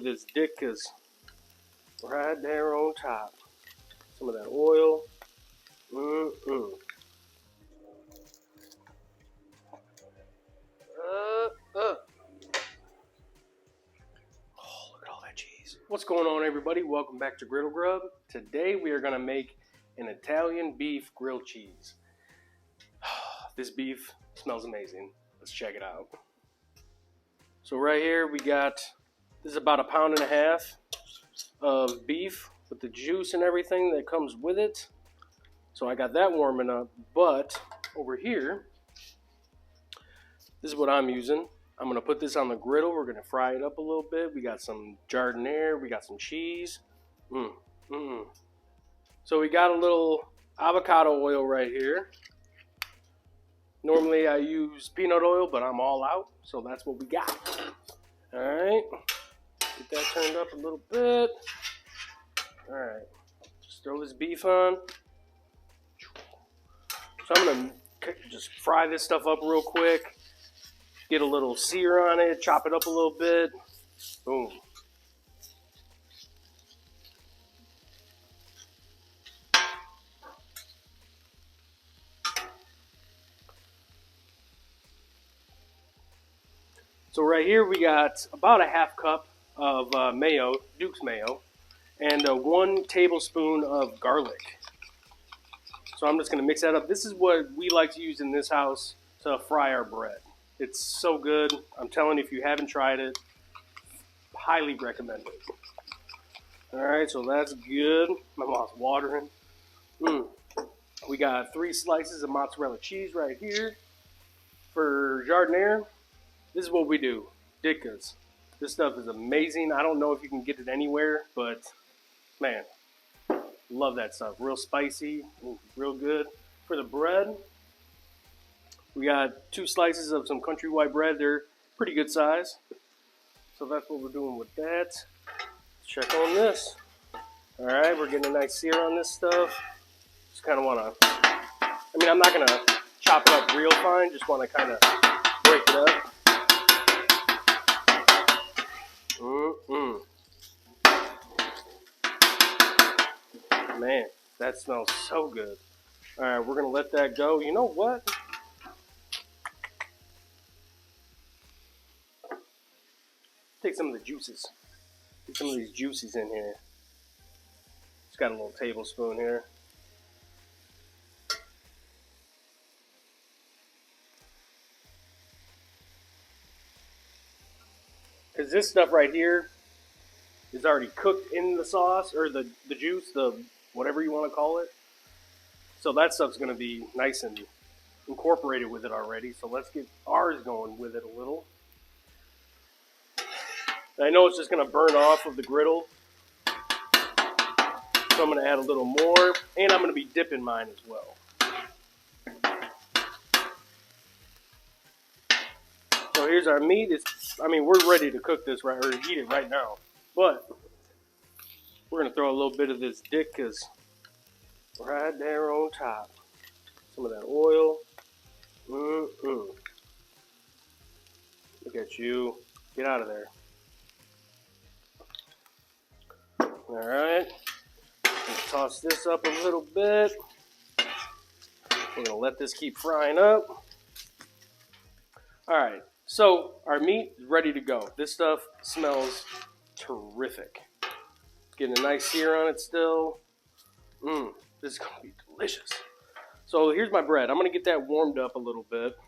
this dick is right there on top. Some of that oil. Oh, look at all that cheese. What's going on, everybody? Welcome back to Griddle Grub. Today we are going to make an Italian beef grilled cheese. This beef smells amazing. Let's check it out. So right here we got, this is about 1.5 pounds of beef with the juice and everything that comes with it. So I got that warming up, but over here, this is what I'm using. I'm gonna put this on the griddle. We're gonna fry it up a little bit. We got some giardiniera, we got some cheese. So we got a little avocado oil right here. Normally I use peanut oil, but I'm all out, so that's what we got. All right, get that turned up a little bit. All right, just throw this beef on. So I'm gonna just fry this stuff up real quick. Get a little sear on it, chop it up a little bit. Boom. So right here we got about a 1/2 cup of mayo, Duke's mayo, and 1 tablespoon of garlic. So I'm just going to mix that up. This is what we like to use in this house to fry our bread. It's so good. I'm telling you, if you haven't tried it, highly recommend it. All right, so that's good. My mouth's watering. We got 3 slices of mozzarella cheese right here. For giardiniera, this is what we do. Dickas. This stuff is amazing. I don't know if you can get it anywhere, but man, love that stuff. Real spicy, real good. For the bread, we got 2 slices of some country white bread. They're pretty good size. So that's what we're doing with that. Let's check on this. All right, we're getting a nice sear on this stuff. Just kind of want to, I'm not going to chop it up real fine. Just want to kind of break it up. Man, that smells so good. All right, we're going to let that go. You know what? Take some of the juices. Get some of these juices in here. Just got a little tablespoon here. Because this stuff right here is already cooked in the sauce, or the juice, the whatever you want to call it. So that stuff's going to be nice and incorporated with it already. So let's get ours going with it a little. I know it's just going to burn off of the griddle, so I'm going to add a little more, and I'm going to be dipping mine as well. So here's our meat. We're ready to cook this or eat it right now, but we're going to throw a little bit of this dickas right there on top. Some of that oil. Look at you. Get out of there. All right, toss this up a little bit. We're gonna let this keep frying up. All right, so our meat is ready to go. This stuff smells terrific. Getting a nice sear on it still. This is gonna be delicious. So here's my bread. I'm gonna get that warmed up a little bit.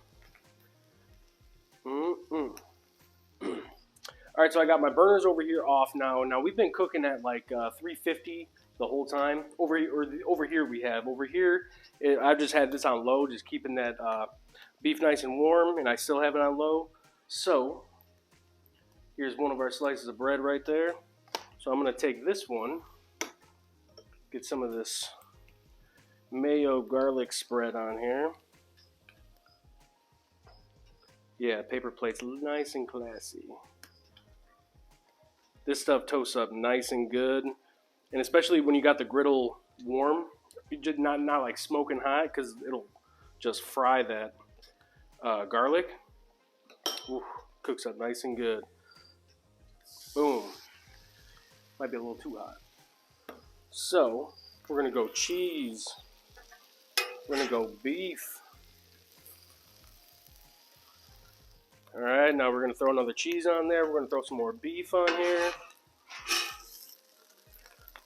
All right, so I got my burners over here off now. Now we've been cooking at like 350 the whole time. Over here, I've just had this on low, just keeping that beef nice and warm, and I still have it on low. So here's one of our slices of bread right there. So I'm gonna take this one, get some of this mayo garlic spread on here. Yeah, paper plates, nice and classy. This stuff toasts up nice and good, and especially when you got the griddle warm, you just not like smoking hot, because it'll just fry that garlic. Ooh, cooks up nice and good. Boom. Might be a little too hot. So we're gonna go cheese. We're gonna go beef. All right, now we're gonna throw another cheese on there. We're gonna throw some more beef on here.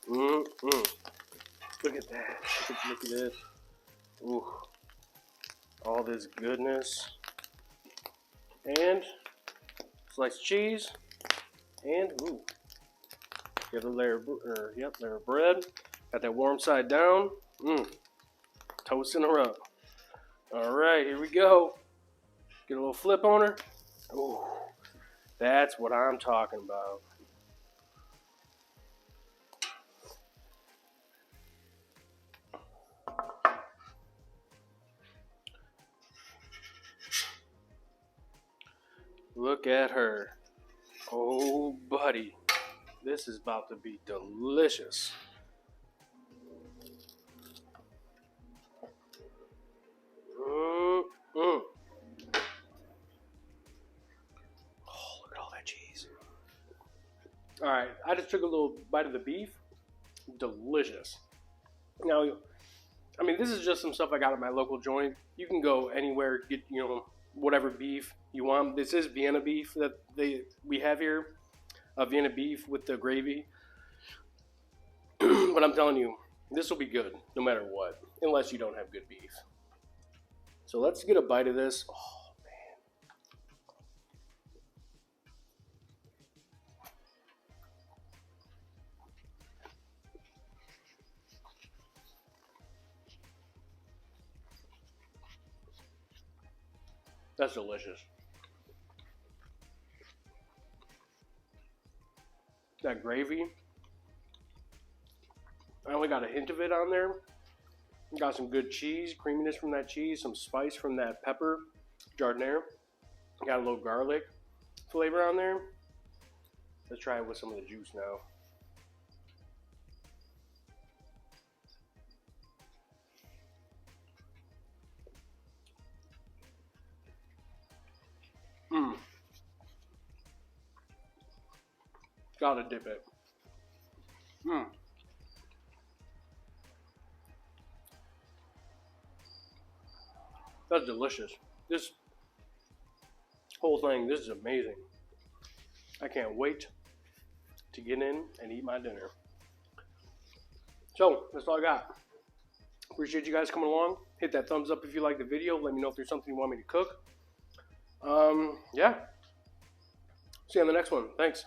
Look at that. Look at this. Ooh. All this goodness. And sliced cheese. And ooh. Get a layer of bread. Got that warm side down. Toast in a row. All right, here we go. Get a little flip on her. Ooh. That's what I'm talking about. Look at her. Oh, buddy. This is about to be delicious. Oh, look at all that cheese. All right, I just took a little bite of the beef. Delicious. Now, I mean, this is just some stuff I got at my local joint. You can go anywhere, get, whatever beef you want. This is Vienna beef that we have here. Vienna beef with the gravy. But I'm telling you, this will be good no matter what, unless you don't have good beef. So let's get a bite of this. Oh, man. That's delicious. That gravy, I only got a hint of it on there. Got some good cheese, creaminess from that cheese, some spice from that pepper, giardiniera. Got a little garlic flavor on there. Let's try it with some of the juice now. Gotta dip it. That's delicious. This whole thing, this is amazing. I can't wait to get in and eat my dinner. So, that's all I got. Appreciate you guys coming along. Hit that thumbs up if you like the video. Let me know if there's something you want me to cook. Yeah. See you on the next one. Thanks.